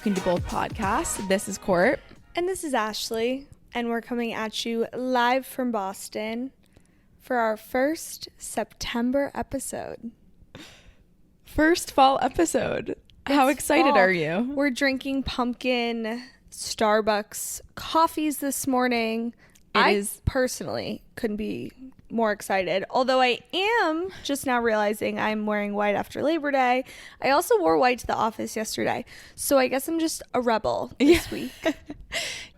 You Can Do Both podcast. This is Court. And this is Ashley. And we're coming at you live from Boston for our first September episode. First fall episode. How excited are you? We're drinking pumpkin Starbucks coffees this morning. I personally couldn't be more excited. Although I am just now realizing I'm wearing white after Labor Day. I also wore white to the office yesterday. So I guess I'm just a rebel this week.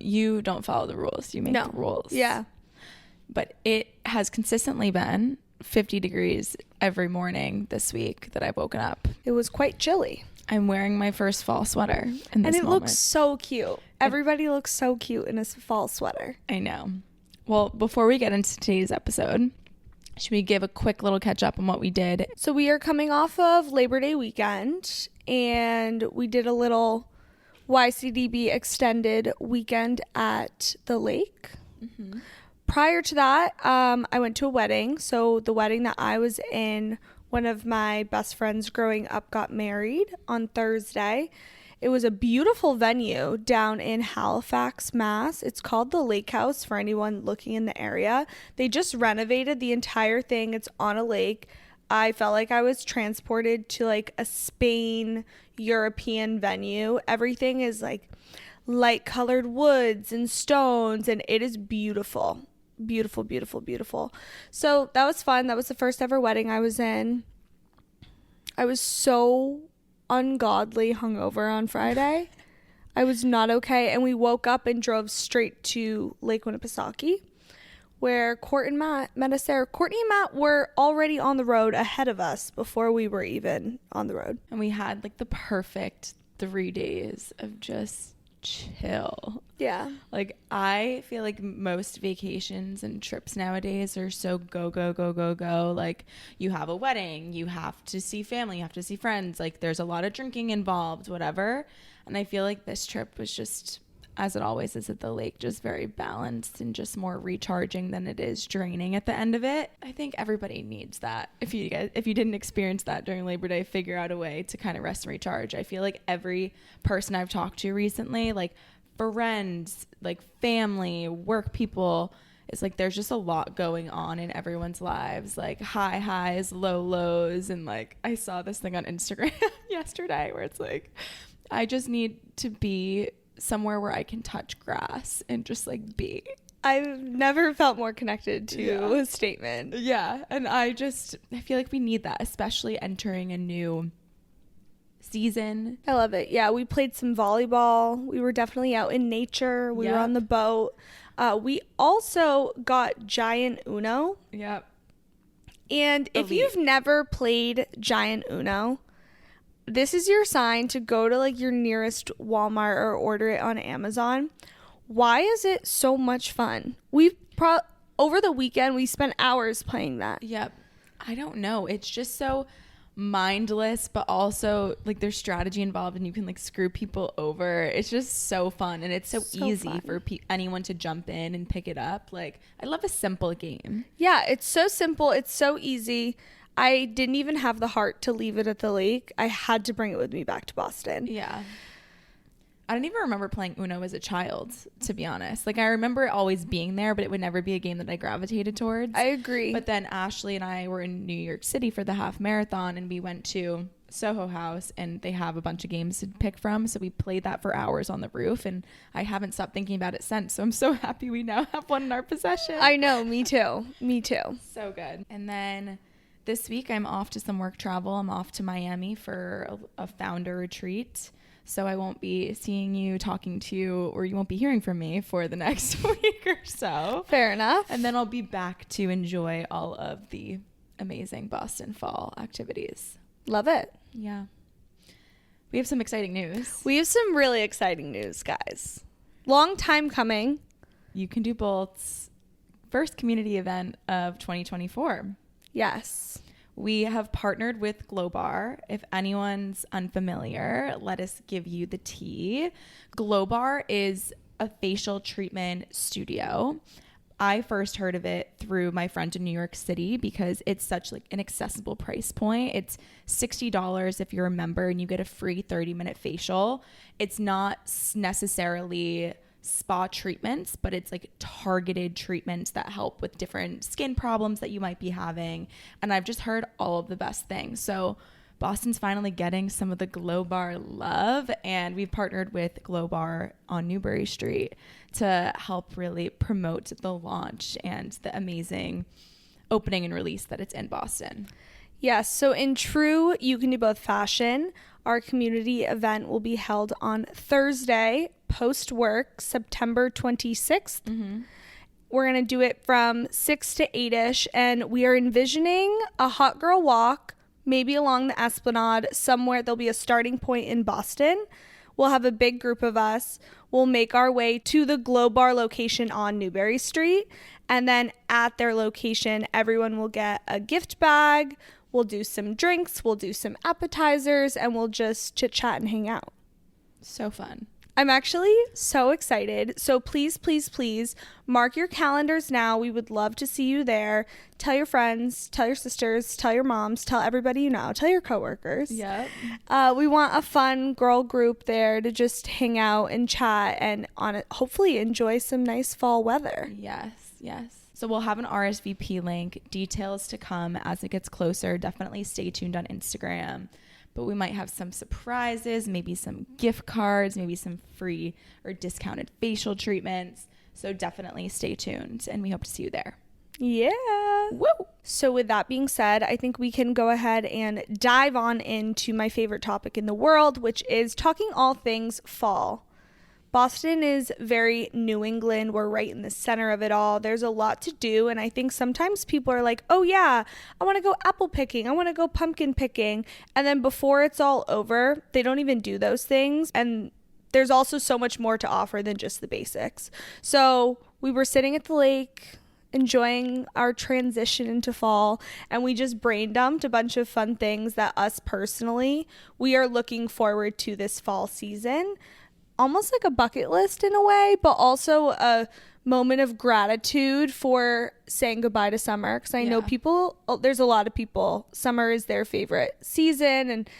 You don't follow the rules. You make the rules. Yeah. But it has consistently been 50 degrees every morning this week that I've woken up. It was quite chilly. I'm wearing my first fall sweater in this moment. And it looks so cute. Everybody looks so cute in a fall sweater. I know. Well, before we get into today's episode, should we give a quick little catch up on what we did? So we are coming off of Labor Day weekend, and we did a little YCDB extended weekend at the lake. Mm-hmm. Prior to that, I went to a wedding. So the wedding that I was in, one of my best friends growing up got married on Thursday. It was a beautiful venue down in Halifax, Mass. It's called the Lake House for anyone looking in the area. They just renovated the entire thing. It's on a lake. I felt like I was transported to like a Spain European venue. Everything is like light colored woods and stones, and it is beautiful. Beautiful, beautiful, beautiful. So that was fun. That was the first ever wedding I was in. I was so ungodly hungover on Friday. I was not okay, and we woke up and drove straight to Lake Winnipesaukee, where Court and Matt met us there. Courtney and Matt were already on the road ahead of us before we were even on the road. And we had like the perfect 3 days of just chill. Yeah. Like I feel like most vacations and trips nowadays are so go, go, go, go, go. Like you have a wedding, you have to see family, you have to see friends. Like there's a lot of drinking involved, whatever. And I feel like this trip was just, as it always is at the lake, just very balanced and just more recharging than it is draining at the end of it. I think everybody needs that. If you didn't experience that during Labor Day, figure out a way to kind of rest and recharge. I feel like every person I've talked to recently, like friends, like family, work people, it's like there's just a lot going on in everyone's lives, like high highs, low lows. And like I saw this thing on Instagram yesterday where it's like I just need to be somewhere where I can touch grass and just like be. I've never felt more connected to a statement. Yeah. And I feel like we need that, especially entering a new season. I love it. Yeah, we played some volleyball. We were definitely out in nature. We were on the boat. We also got giant Uno. Yep. And if you've never played giant Uno, this is your sign to go to like your nearest Walmart or order it on Amazon. Why is it so much fun? Over the weekend we spent hours playing that. Yep. I don't know. It's just so mindless, but also like there's strategy involved and you can like screw people over. It's just so fun, and it's so easy fun for anyone to jump in and pick it up. Like I love a simple game. Yeah, it's so simple. It's so easy. I didn't even have the heart to leave it at the lake. I had to bring it with me back to Boston. Yeah. I don't even remember playing Uno as a child, to be honest. Like I remember it always being there, but it would never be a game that I gravitated towards. I agree. But then Ashley and I were in New York City for the half marathon, and we went to Soho House, and they have a bunch of games to pick from. So we played that for hours on the roof, and I haven't stopped thinking about it since. So I'm so happy we now have one in our possession. I know. Me too. Me too. So good. And then this week I'm off to some work travel. I'm off to Miami for a founder retreat. So I won't be seeing you, talking to you, or you won't be hearing from me for the next week or so. Fair enough. And then I'll be back to enjoy all of the amazing Boston fall activities. Love it. Yeah. We have some exciting news. We have some really exciting news, guys. Long time coming. You Can Do Both's first community event of 2024. Yes. We have partnered with Glowbar. If anyone's unfamiliar, let us give you the tea. Glowbar is a facial treatment studio I first heard of it through my friend in New York City because it's such like an accessible price point. It's $60 if you're a member and you get a free 30-minute facial. It's not necessarily spa treatments, but it's like targeted treatments that help with different skin problems that you might be having. And I've just heard all of the best things. So Boston's finally getting some of the Glow Bar love, and we've partnered with Glow Bar on Newbury Street to help really promote the launch and the amazing opening and release that it's in Boston. Yes, so in true You Can Do Both fashion, our community event will be held on Thursday, post-work, September 26th. We're going to do it from 6 to 8-ish, and we are envisioning a hot girl walk, maybe along the Esplanade, somewhere. There'll be a starting point in Boston. We'll have a big group of us. We'll make our way to the Glow Bar location on Newbury Street. And then at their location, everyone will get a gift bag. We'll do some drinks. We'll do some appetizers. And we'll just chit chat and hang out. So fun. I'm actually so excited. So please, please, please mark your calendars now. We would love to see you there. Tell your friends, tell your sisters, tell your moms, tell everybody you know, tell your coworkers. Yep. We want a fun girl group there to just hang out and chat and hopefully enjoy some nice fall weather. Yes. So we'll have an RSVP link, details to come as it gets closer. Definitely stay tuned on Instagram. But we might have some surprises, maybe some gift cards, maybe some free or discounted facial treatments. So definitely stay tuned, and we hope to see you there. Yeah. Woo! So with that being said, I think we can go ahead and dive on into my favorite topic in the world, which is talking all things fall. Boston is very New England. We're right in the center of it all. There's a lot to do. And I think sometimes people are like, oh yeah, I want to go apple picking. I want to go pumpkin picking. And then before it's all over, they don't even do those things. And there's also so much more to offer than just the basics. So we were sitting at the lake, enjoying our transition into fall, and we just brain dumped a bunch of fun things that us personally, we are looking forward to this fall season. Almost like a bucket list in a way, but also a moment of gratitude for saying goodbye to summer. Because I know there's a lot of people, summer is their favorite season, and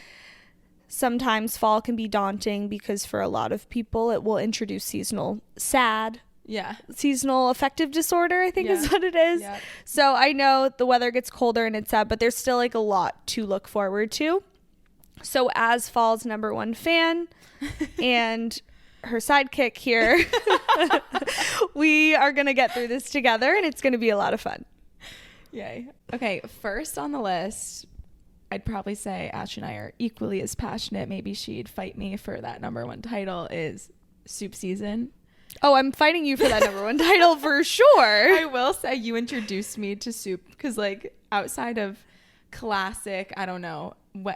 sometimes fall can be daunting because for a lot of people it will introduce seasonal affective disorder, I think is what it is. Yeah. So I know the weather gets colder and it's sad, but there's still like a lot to look forward to. So as fall's number one fan and her sidekick here, we are going to get through this together, and it's going to be a lot of fun. Yay. Okay, first on the list, I'd probably say Ash and I are equally as passionate. Maybe she'd fight me for that number one title, is soup season. Oh, I'm fighting you for that number one title for sure. I will say you introduced me to soup because, like, outside of classic, I don't know,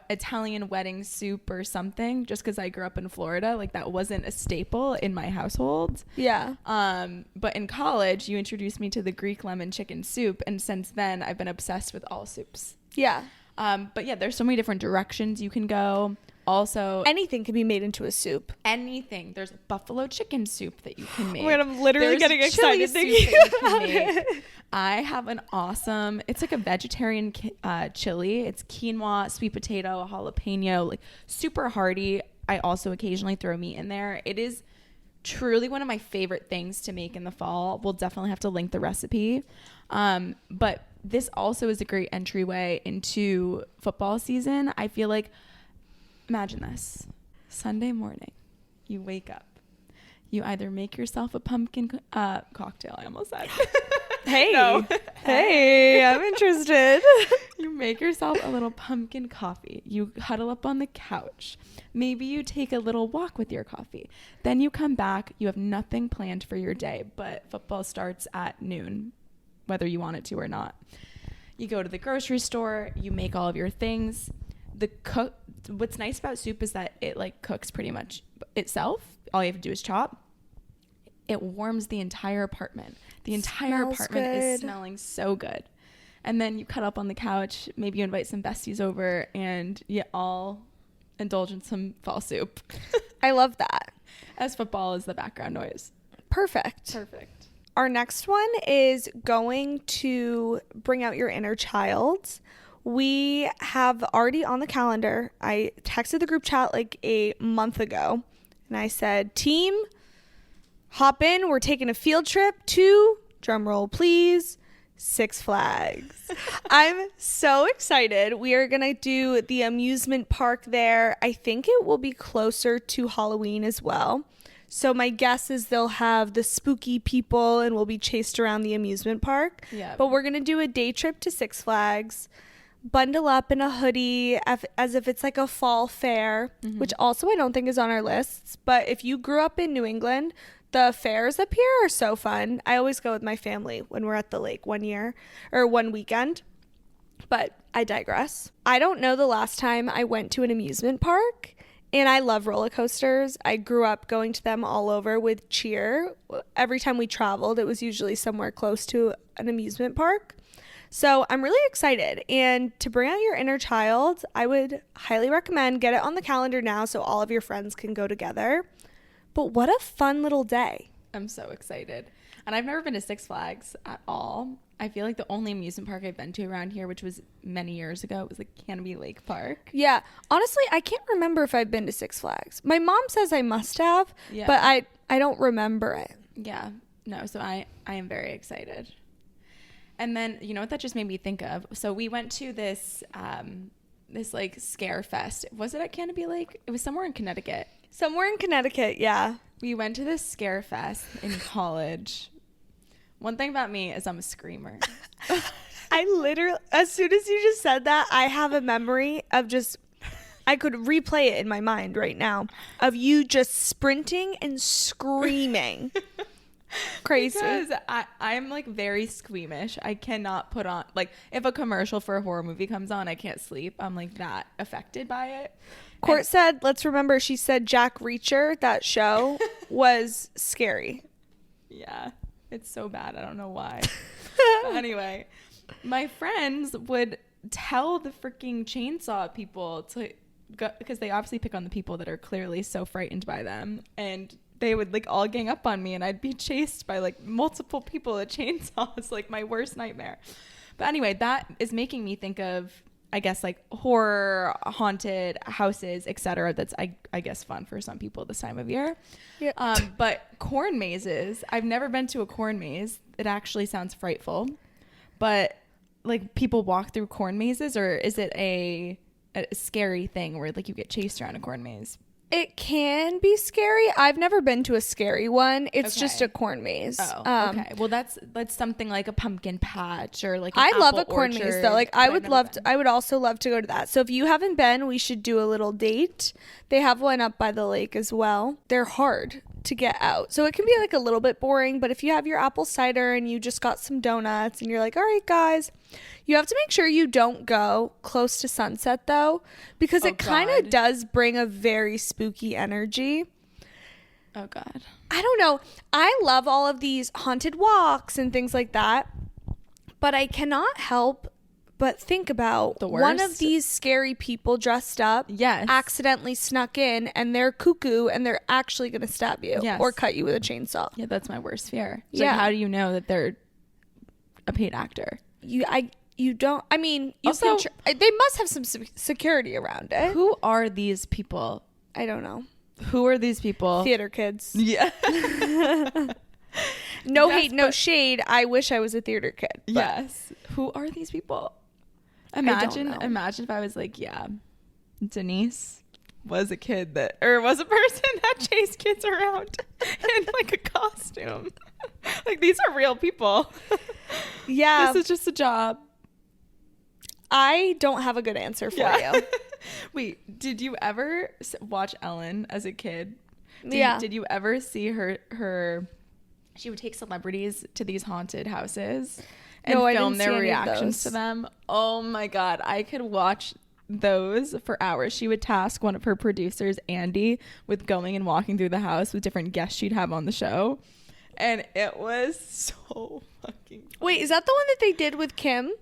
Italian wedding soup or something, just because I grew up in Florida, like that wasn't a staple in my household. Yeah. But in college, you introduced me to the Greek lemon chicken soup, and since then I've been obsessed with all soups. Yeah. But yeah, there's so many different directions you can go. Also, anything can be made into a soup. Anything. There's buffalo chicken soup that you can make. Oh my God, I'm literally getting excited thinking about it. I have an awesome, it's like a vegetarian chili. It's quinoa, sweet potato, jalapeno, like super hearty. I also occasionally throw meat in there. It is truly one of my favorite things to make in the fall. We'll definitely have to link the recipe. But this also is a great entryway into football season. I feel like, imagine this. Sunday morning, you wake up. You either make yourself a pumpkin cocktail. I almost said. Hey. No. Hey, I'm interested. You make yourself a little pumpkin coffee. You huddle up on the couch. Maybe you take a little walk with your coffee. Then you come back. You have nothing planned for your day, but football starts at noon, whether you want it to or not. You go to the grocery store. You make all of your things. What's nice about soup is that it like cooks pretty much itself. All you have to do is chop. It warms the entire apartment. The entire apartment is smelling so good. And then you cut up on the couch. Maybe you invite some besties over and you all indulge in some fall soup. I love that. As football is the background noise. Perfect. Our next one is going to bring out your inner child. We have already on the calendar. I texted the group chat like a month ago and I said, team, hop in. We're taking a field trip to, drum roll please, Six Flags. I'm so excited. We are going to do the amusement park there. I think it will be closer to Halloween as well. So my guess is they'll have the spooky people and we'll be chased around the amusement park. Yeah. But we're going to do a day trip to Six Flags, bundle up in a hoodie as if it's like a fall fair, which also I don't think is on our lists. But if you grew up in New England, the fairs up here are so fun. I always go with my family when we're at the lake one weekend. But I digress. I don't know the last time I went to an amusement park, and I love roller coasters. I grew up going to them all over with cheer. Every time we traveled, it was usually somewhere close to an amusement park. So I'm really excited. And to bring out your inner child, I would highly recommend get it on the calendar now so all of your friends can go together. But what a fun little day. I'm so excited. And I've never been to Six Flags at all. I feel like the only amusement park I've been to around here, which was many years ago, it was like Canopy Lake Park. Yeah. Honestly, I can't remember if I've been to Six Flags. My mom says I must have, Yeah. but I don't remember it. Yeah. No, so I am very excited. And then, you know what that just made me think of? So we went to this like scare fest. Was it at Canopy Lake? It was somewhere in Connecticut. Somewhere in Connecticut, yeah. We went to this scare fest in college. One thing about me is I'm a screamer. I literally, as soon as you just said that, I have a memory of I could replay it in my mind right now, of you just sprinting and screaming. Crazy. Because I'm like very squeamish. I cannot put on, like, if a commercial for a horror movie comes on, I can't sleep. I'm like that affected by it. Court said, let's remember, she said Jack Reacher, that show, was scary. Yeah, it's so bad. I don't know why. Anyway, my friends would tell the freaking chainsaw people to go, because they obviously pick on the people that are clearly so frightened by them. And they would like all gang up on me and I'd be chased by like multiple people with chainsaws, like my worst nightmare. But anyway, that is making me think of, I guess, like horror, haunted houses, etc. That's I guess fun for some people this time of year. Yeah. But corn mazes, I've never been to a corn maze. It actually sounds frightful. But like people walk through corn mazes, or is it a scary thing where like you get chased around a corn maze? It can be scary. I've never been to a scary one. It's Okay. just a corn maze. Oh, okay. Well, that's something like a pumpkin patch or like I love a apple corn maze orchard, though. Like but I I've would never love been. to. I would also love to go to that. So if you haven't been, we should do a little date. They have one up by the lake as well. They're hard to get out, so it can be like a little bit boring. But if you have your apple cider and you just got some donuts and you're like, all right, guys, you have to make sure you don't go close to sunset though, because Oh, it kind of God. does bring a very spooky energy. Oh God. I don't know. I love all of these haunted walks and things like that, but I cannot help but think about The one of worst? these scary people dressed up, Yes. accidentally snuck in, and they're cuckoo and they're actually going to stab you Yes. or cut you with a chainsaw. Yeah, that's my worst fear. It's Yeah. like, how do you know that they're a paid actor? You don't. I mean, you Also- they must have some security around it. Who are these people? I don't know. Who are these people? Theater kids. Yeah. No Yes, hate, no but- shade. I wish I was a theater kid. But Yes. Who are these people? don't Imagine if I was like, yeah, Denise was a kid that, or was a person that chased kids around in like a costume. Like, these are real people. yeah, This is just a job. I don't have a good answer for you. Wait, did you ever watch Ellen as a kid? Yeah. Did you ever see her? She would take celebrities to these haunted houses and No, I film didn't their see any of reactions those. to them. Oh my God, I could watch those for hours. She would task one of her producers, Andy, with going and walking through the house with different guests she'd have on the show. And it was so fucking funny. Wait, is that the one that they did with Kim?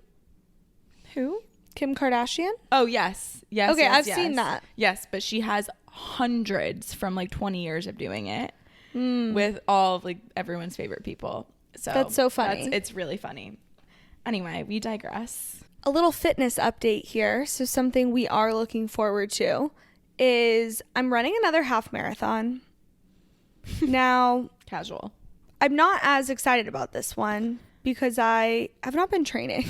Who? Kim Kardashian? Oh, yes. Yes. Okay, yes, I've yes. seen that. Yes, but she has hundreds from like 20 years of doing it with all of like everyone's favorite people. So that's so funny. It's really funny. Anyway, we digress. A little fitness update here. So something we are looking forward to is I'm running another half marathon. Now, Casual. I'm not as excited about this one because I have not been training.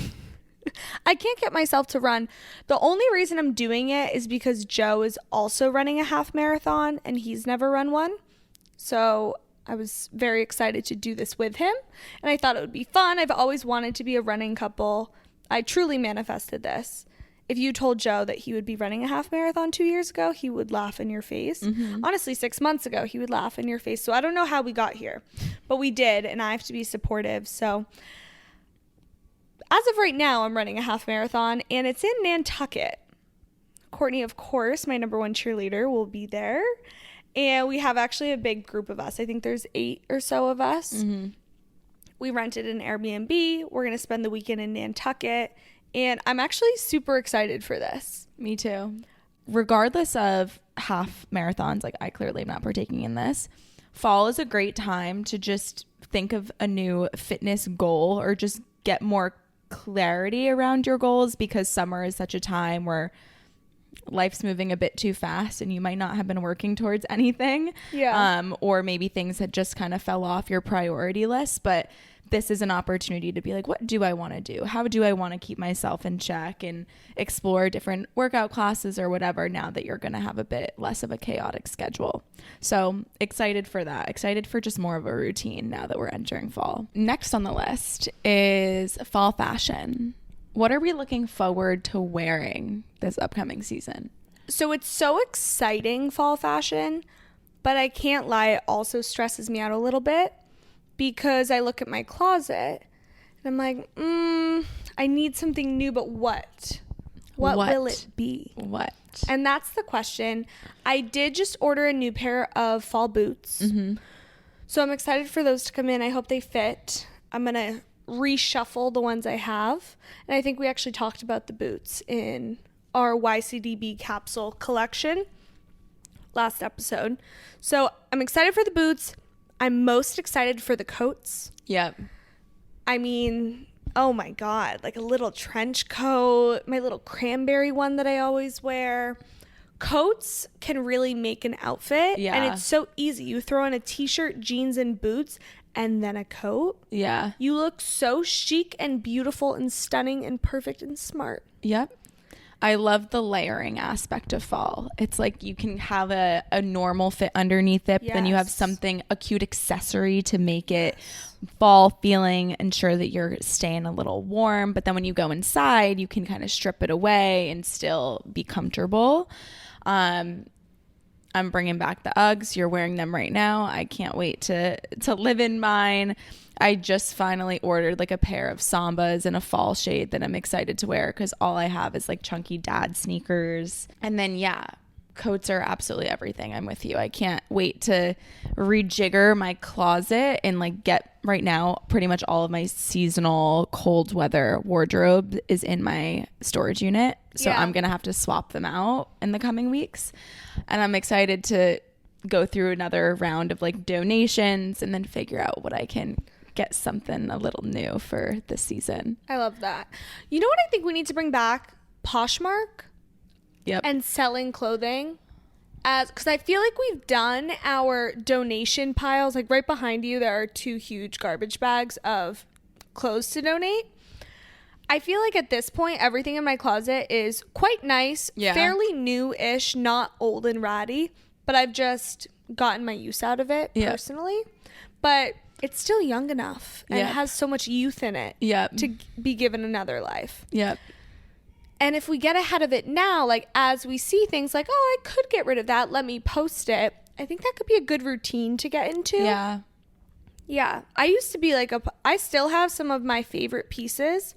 I can't get myself to run. The only reason I'm doing it is because Joe is also running a half marathon and he's never run one. So I was very excited to do this with him and I thought it would be fun. I've always wanted to be a running couple. I truly manifested this. If you told Joe that he would be running a half marathon 2 years ago, he would laugh in your face. Mm-hmm. Honestly, 6 months ago, he would laugh in your face. So I don't know how we got here, but we did, and I have to be supportive. So as of right now, I'm running a half marathon, and it's in Nantucket. Courtney, of course, my number one cheerleader, will be there. And we have actually a big group of us. I think there's 8 or so of us. Mm-hmm. We rented an Airbnb. We're going to spend the weekend in Nantucket. And I'm actually super excited for this. Me too. Regardless of half marathons, like I clearly am not partaking in this, fall is a great time to just think of a new fitness goal or just get more clarity around your goals, because summer is such a time where life's moving a bit too fast and you might not have been working towards anything. Yeah. Or maybe things that just kind of fell off your priority list. But this is an opportunity to be like, what do I want to do? How do I want to keep myself in check and explore different workout classes or whatever now that you're going to have a bit less of a chaotic schedule. So excited for that. Excited for just more of a routine now that we're entering fall. Next on the list is fall fashion. What are we looking forward to wearing this upcoming season? So it's so exciting, fall fashion, but I can't lie, it also stresses me out a little bit because I look at my closet and I'm like, I need something new, but what? What will it be? What? And that's the question. I did just order a new pair of fall boots. Mm-hmm. So I'm excited for those to come in. I hope they fit. I'm going to reshuffle the ones I have. And I think we actually talked about the boots in our YCDB capsule collection last episode. So I'm excited for the boots. I'm most excited for the coats. Yep. I mean, oh my God, like a little trench coat, my little cranberry one that I always wear. Coats can really make an outfit. Yeah. And it's so easy. You throw on a t-shirt, jeans, and boots, and then a coat. Yeah. You look so chic and beautiful and stunning and perfect and smart. Yep. I love the layering aspect of fall. It's like you can have a normal fit underneath it, but then you have something, a cute accessory to make it fall feeling, ensure that you're staying a little warm. But then when you go inside, you can kind of strip it away and still be comfortable. I'm bringing back the Uggs. You're wearing them right now. I can't wait to live in mine. I just finally ordered like a pair of Sambas in a fall shade that I'm excited to wear because all I have is like chunky dad sneakers. And then, yeah, coats are absolutely everything. I'm with you. I can't wait to rejigger my closet and like get right now pretty much all of my seasonal cold weather wardrobe is in my storage unit. So I'm going to have to swap them out in the coming weeks. And I'm excited to go through another round of like donations and then figure out what I can get something a little new for this season. I love that. You know what I think we need to bring back? Poshmark. Yep. And selling clothing. Because I feel like we've done our donation piles. Like right behind you, there are 2 huge garbage bags of clothes to donate. I feel like at this point, everything in my closet is quite nice, fairly new-ish, not old and ratty, but I've just gotten my use out of it personally. But it's still young enough and it has so much youth in it to be given another life. Yep. And if we get ahead of it now, like as we see things like, oh, I could get rid of that, let me post it. I think that could be a good routine to get into. Yeah. Yeah. I used to be like I still have some of my favorite pieces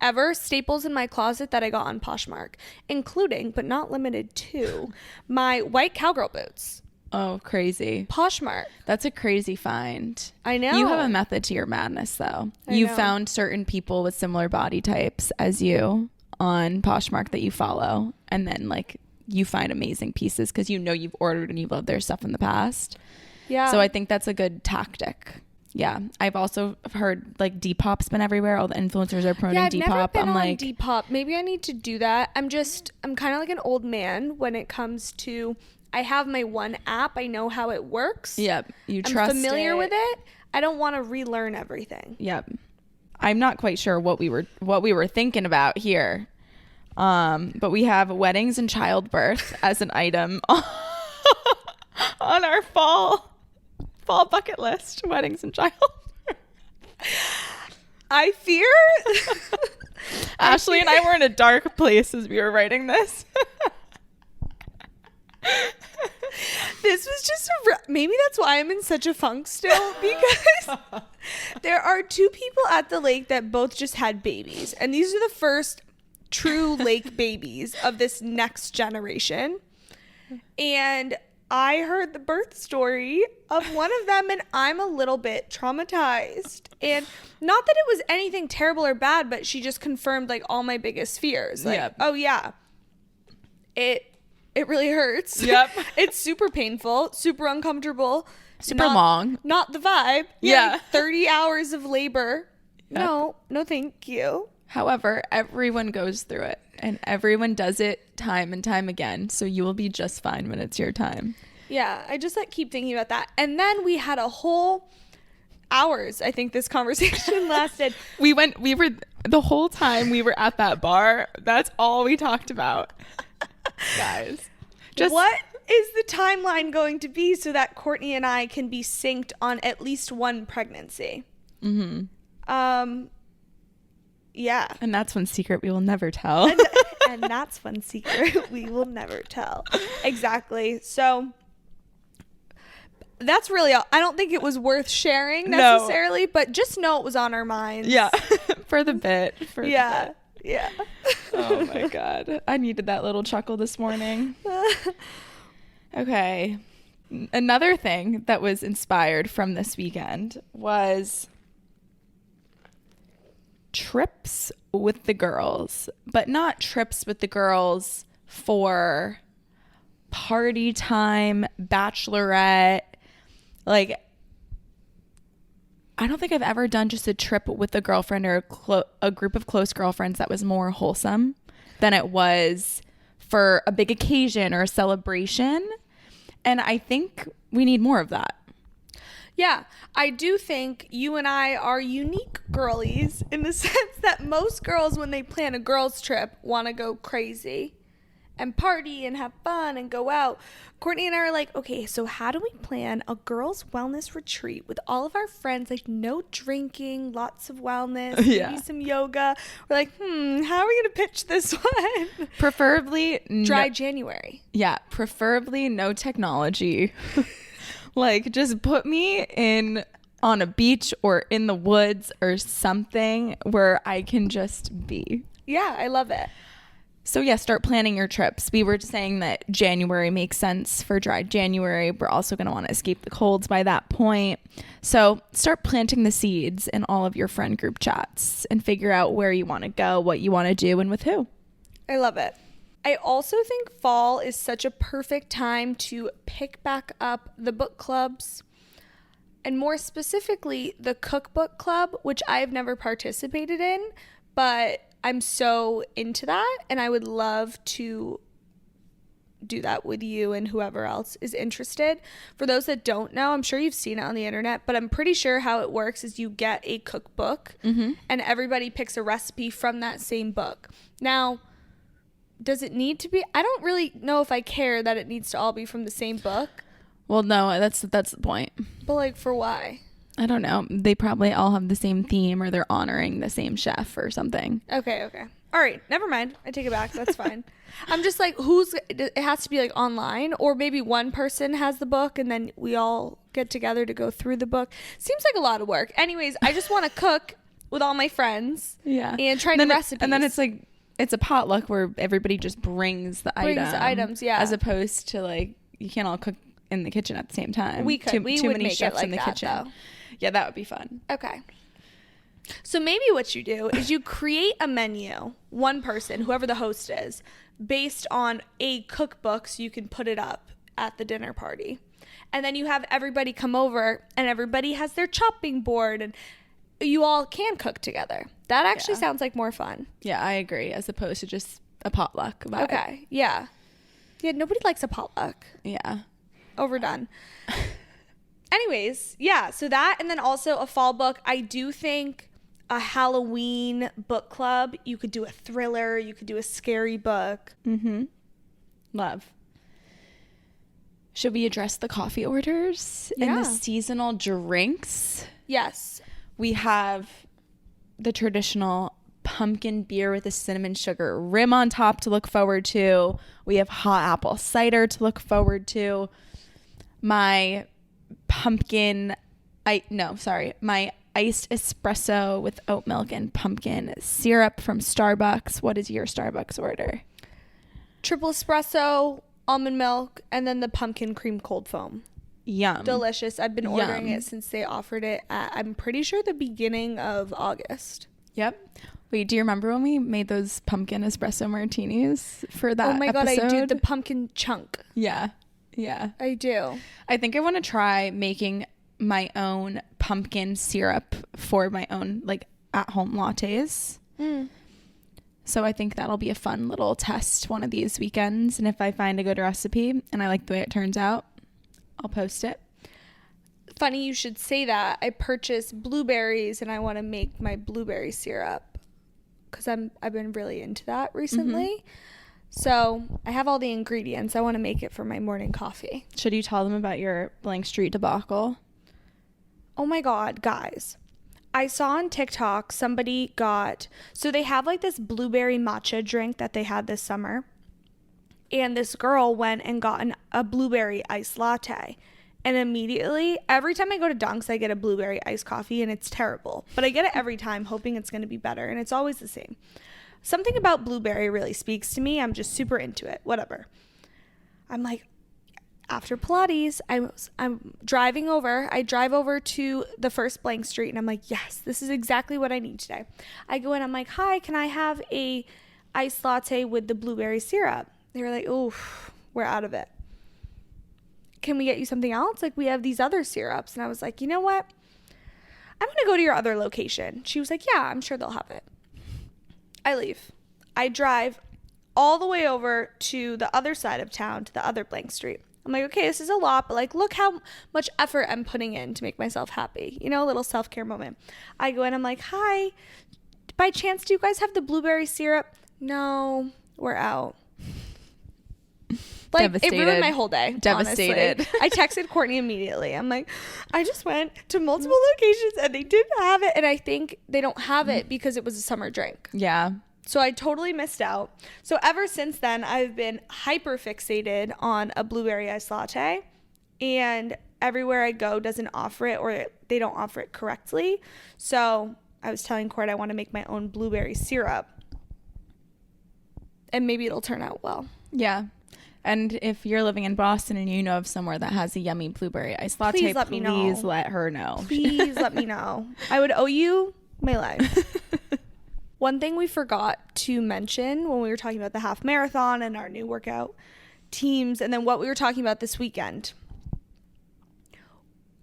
ever, staples in my closet that I got on Poshmark, including, but not limited to, my white cowgirl boots. Oh, crazy. Poshmark. That's a crazy find. I know. You have a method to your madness, though. You found certain people with similar body types as you on Poshmark that you follow, and then like you find amazing pieces because you know you've ordered and you love their stuff in the past. Yeah. So I think that's a good tactic. Yeah, I've also heard like Depop's been everywhere. All the influencers are promoting Yeah, I've Depop. never been I'm on like, Depop. Maybe I need to do that. I'm kind of like an old man when it comes to, I have my one app. I know how it works. yep, you I'm trust familiar it. with it. I don't want to relearn everything. Yep. I'm not quite sure what we were thinking about here. But we have weddings and childbirth as an item on our fall bucket list. Weddings and childbirth. I fear Ashley and I were in a dark place as we were writing this. this was just maybe that's why I'm in such a funk still, because there are two people at the lake that both just had babies, and these are the first true lake babies of this next generation. And I heard the birth story of one of them, and I'm a little bit traumatized. And not that it was anything terrible or bad, but she just confirmed like all my biggest fears. Like, Yep. oh yeah, it really hurts. Yep. It's super painful, super uncomfortable, Super long. Not the vibe. Yeah. Like 30 hours of labor. Yep. No, thank you. However, everyone goes through it and everyone does it time and time again. So you will be just fine when it's your time. Yeah, I just keep thinking about that. And then we had a whole hours, I think this conversation lasted. We were the whole time we were at that bar. That's all we talked about. Guys. Just What is the timeline going to be so that Courtney and I can be synced on at least one pregnancy? Yeah. And that's one secret we will never tell. And that's one secret we will never tell. Exactly. So that's really all. I don't think it was worth sharing necessarily, but just know it was on our minds. Yeah. For the bit. Yeah. Oh my God. I needed that little chuckle this morning. Okay. Another thing that was inspired from this weekend was trips with the girls, but not trips with the girls for party time, bachelorette. Like, I don't think I've ever done just a trip with a girlfriend or a group of close girlfriends that was more wholesome than it was for a big occasion or a celebration. And I think we need more of that. Yeah, I do think you and I are unique girlies in the sense that most girls, when they plan a girls' trip, want to go crazy and party and have fun and go out. Courtney and I are like, okay, so how do we plan a girls' wellness retreat with all of our friends? Like, no drinking, lots of wellness, maybe some yoga. We're like, how are we going to pitch this one? Preferably Dry January. Yeah, preferably no technology. Like, just put me on a beach or in the woods or something where I can just be. Yeah, I love it. So yeah, start planning your trips. We were saying that January makes sense for dry January. We're also going to want to escape the colds by that point. So start planting the seeds in all of your friend group chats and figure out where you want to go, what you want to do, and with who. I love it. I also think fall is such a perfect time to pick back up the book clubs, and more specifically the cookbook club, which I've never participated in, but I'm so into that, and I would love to do that with you and whoever else is interested. For those that don't know, I'm sure you've seen it on the internet, but I'm pretty sure how it works is you get a cookbook and everybody picks a recipe from that same book. Now, does it need to be? I don't really know if I care that it needs to all be from the same book. Well, no, that's the point. But like, for why? I don't know. They probably all have the same theme or they're honoring the same chef or something. Okay. All right. Never mind. I take it back. That's fine. I'm just like, it has to be like online, or maybe one person has the book and then we all get together to go through the book. Seems like a lot of work. Anyways, I just want to cook with all my friends. Yeah. And try new recipes. And then it's like, it's a potluck where everybody just brings the items. Yeah. As opposed to like, you can't all cook in the kitchen at the same time. We could. We would make it like that, kitchen. though. Yeah, that would be fun. Okay. So maybe what you do is you create a menu, one person, whoever the host is, based on a cookbook so you can put it up at the dinner party. And then you have everybody come over and everybody has their chopping board and you all can cook together. That actually sounds like more fun. Yeah, I agree, as opposed to just a potluck vibe. Okay, yeah. Yeah, nobody likes a potluck. Yeah. Overdone. Anyways, yeah, so that, and then also a fall book. I do think a Halloween book club, you could do a thriller, you could do a scary book. Mm-hmm. Love. Should we address the coffee orders and the seasonal drinks? Yes. We have the traditional pumpkin beer with a cinnamon sugar rim on top to look forward to. We have hot apple cider to look forward to. My my iced espresso with oat milk and pumpkin syrup from Starbucks. What is your Starbucks order? Triple espresso, almond milk, and then the pumpkin cream cold foam. Yum. Delicious. I've been ordering it since they offered it at, I'm pretty sure, the beginning of August. Yep. Wait, do you remember when we made those pumpkin espresso martinis for that episode? Oh my God, I do. The pumpkin chunk. Yeah. Yeah. I do. I think I want to try making my own pumpkin syrup for my own like at-home lattes. So I think that'll be a fun little test one of these weekends. And if I find a good recipe and I like the way it turns out, I'll post it. Funny you should say that. I purchased blueberries and I want to make my blueberry syrup because I've been really into that recently. So I have all the ingredients. I want to make it for my morning coffee. Should you tell them about your Blank Street debacle? Oh my God, guys. I saw on TikTok somebody so they have like this blueberry matcha drink that they had this summer. And this girl went and got a blueberry iced latte. And immediately, every time I go to Dunks, I get a blueberry iced coffee and it's terrible. But I get it every time, hoping it's going to be better. And it's always the same. Something about blueberry really speaks to me. I'm just super into it. Whatever. I'm like, after Pilates, I'm driving over. I drive over to the first Blank Street and I'm like, yes, this is exactly what I need today. I go in, I'm like, hi, can I have a iced latte with the blueberry syrup? They were like, oh, we're out of it. Can we get you something else? Like, we have these other syrups. And I was like, you know what? I'm going to go to your other location. She was like, yeah, I'm sure they'll have it. I leave. I drive all the way over to the other side of town, to the other Blank Street. I'm like, okay, this is a lot, but like, look how much effort I'm putting in to make myself happy. You know, a little self-care moment. I go in, I'm like, hi, by chance, do you guys have the blueberry syrup? No, we're out. Like, Devastated. it ruined my whole day. Devastated. Honestly. I texted Courtney immediately. I'm like, I just went to multiple locations and they didn't have it. And I think they don't have it because it was a summer drink. Yeah. So I totally missed out. So ever since then, I've been hyper fixated on a blueberry iced latte. And everywhere I go doesn't offer it, or they don't offer it correctly. So I was telling Court I want to make my own blueberry syrup. And maybe it'll turn out well. Yeah. And if you're living in Boston and you know of somewhere that has a yummy blueberry iced latte, please let me know. Please let her know. Please let me know. I would owe you my life. One thing we forgot to mention when we were talking about the half marathon and our new workout teams, and then what we were talking about this weekend.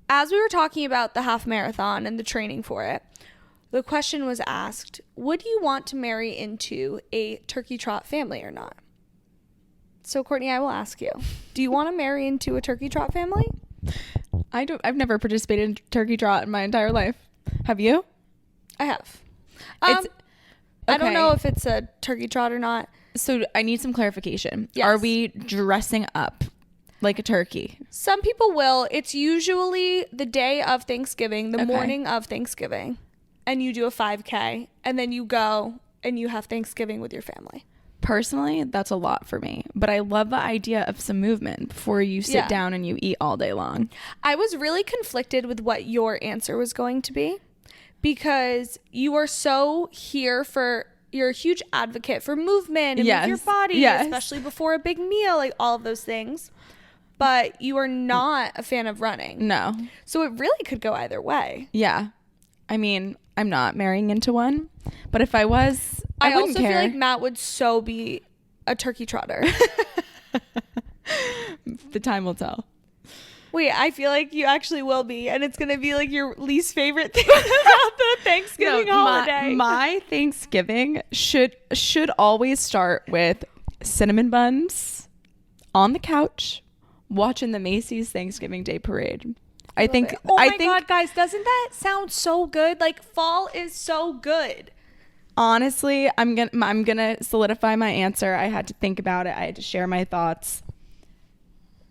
As we were talking about the half marathon and the training for it, the question was asked, would you want to marry into a turkey trot family or not? So, Courtney, I will ask you, do you want to marry into a turkey trot family? I've never participated in turkey trot in my entire life. Have you? I have. Okay. I don't know if it's a turkey trot or not. So I need some clarification. Yes. Are we dressing up like a turkey? Some people will. It's usually the day of Thanksgiving, the morning of Thanksgiving, and you do a 5K, and then you go and you have Thanksgiving with your family. Personally, that's a lot for me, but I love the idea of some movement before you sit down and you eat all day long. I was really conflicted with what your answer was going to be, because you are so you're a huge advocate for movement and move your body, especially before a big meal, like all of those things. But you are not a fan of running. No. So it really could go either way. Yeah. I mean, I'm not marrying into one, but if I was, I wouldn't also care. feel like Matt would so be a turkey trotter. The time will tell. Wait, I feel like you actually will be, and it's gonna be like your least favorite thing about the Thanksgiving holiday. My Thanksgiving should always start with cinnamon buns on the couch, watching the Macy's Thanksgiving Day Parade. I think. Oh my God, guys, doesn't that sound so good? Like fall is so good. Honestly, I'm gonna solidify my answer. I had to think about it. I had to share my thoughts.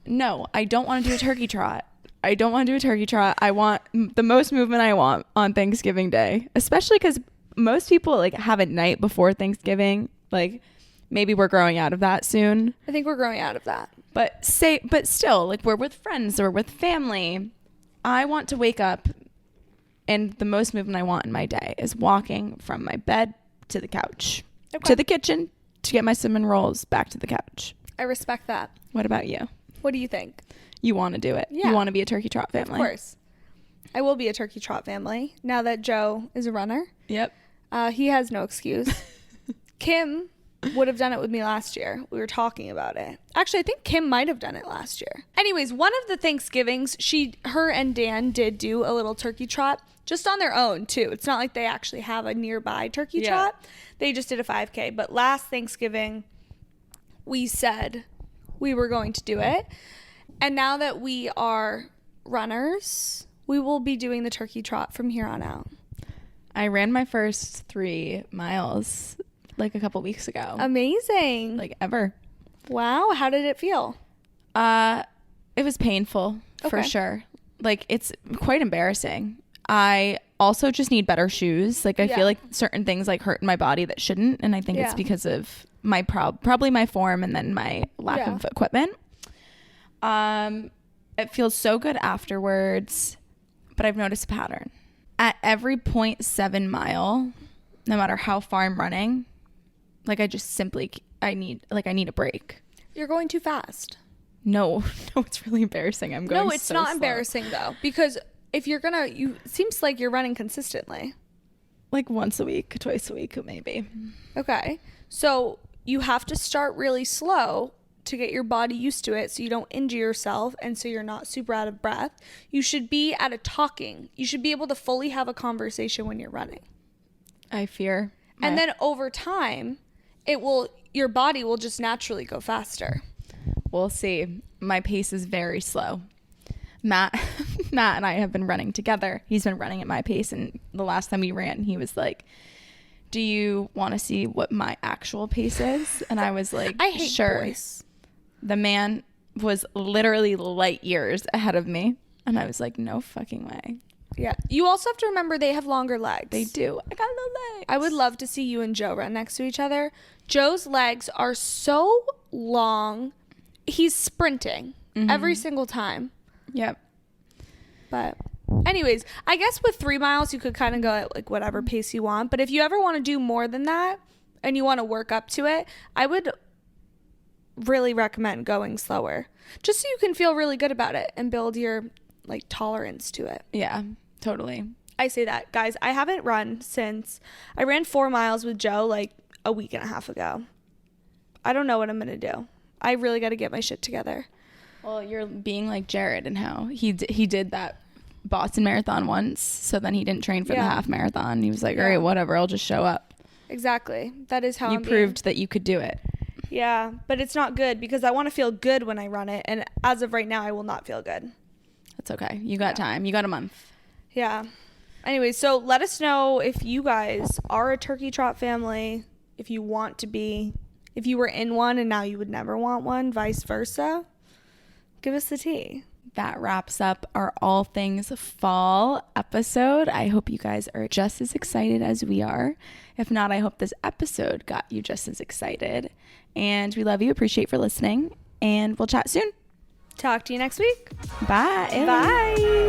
No, I don't want to do a turkey trot. I want the most movement I want on Thanksgiving Day, especially because most people like have a night before Thanksgiving. Like maybe we're growing out of that soon. I think we're growing out of that. But still, like we're with friends or with family. I want to wake up, and the most movement I want in my day is walking from my bed to the couch, to the kitchen, to get my cinnamon rolls, back to the couch. I respect that. What about you? What do you think? You want to do it. Yeah. You want to be a turkey trot family. Of course. I will be a turkey trot family now that Joe is a runner. Yep. He has no excuse. Kim would have done it with me last year. We were talking about it. Actually, I think Kim might have done it last year. Anyways, one of the Thanksgivings, her and Dan did do a little turkey trot just on their own too. It's not like they actually have a nearby turkey trot. They just did a 5K. But last Thanksgiving, we said we were going to do it. And now that we are runners, we will be doing the turkey trot from here on out. I ran my first 3 miles like a couple weeks ago. Amazing. Like ever. Wow. How did it feel? It was painful for sure. Like it's quite embarrassing. I also just need better shoes. Like I feel like certain things like hurt in my body that shouldn't. And I think it's because of my probably my form and then my lack of equipment. It feels so good afterwards, but I've noticed a pattern. At every 0.7 mile, no matter how far I'm running, like I just simply I need a break. You're going too fast. No, it's really embarrassing. I'm going. No, it's not embarrassing though, because if you're it seems like you're running consistently. Like once a week, twice a week, maybe. Okay, so you have to start really slow to get your body used to it so you don't injure yourself and so you're not super out of breath. You should be you should be able to fully have a conversation when you're running. I fear. And then over time, your body will just naturally go faster. We'll see. My pace is very slow. Matt and I have been running together. He's been running at my pace, and the last time we ran, he was like, "Do you want to see what my actual pace is?" And I was like, I hate sure. boys. The man was literally light years ahead of me, and I was like, no fucking way. Yeah. You also have to remember they have longer legs. They do. I got no legs. I would love to see you and Joe run next to each other. Joe's legs are so long. He's sprinting every single time. Yep. But anyways, I guess with 3 miles, you could kind of go at like whatever pace you want. But if you ever want to do more than that and you want to work up to it, I would really recommend going slower just so you can feel really good about it and build your like tolerance to it. Yeah, totally. I say that, guys, I haven't run since I ran 4 miles with Joe like a week and a half ago. I don't know what I'm gonna do. I really got to get my shit together. Well, you're being like Jared and how he did that Boston Marathon once, so then he didn't train for the half marathon. He was like, all right, whatever, I'll just show up. Exactly. That is how you proved that you could do it. Yeah, but it's not good because I want to feel good when I run it, and as of right now, I will not feel good. That's okay. You got time. You got a month. Yeah. Anyway, so let us know if you guys are a turkey trot family, if you want to be, if you were in one and now you would never want one, vice versa. Give us the tea. That wraps up our all things fall episode. I hope you guys are just as excited as we are. If not, I hope this episode got you just as excited. And we love you. Appreciate for listening. And we'll chat soon. Talk to you next week. Bye. Bye.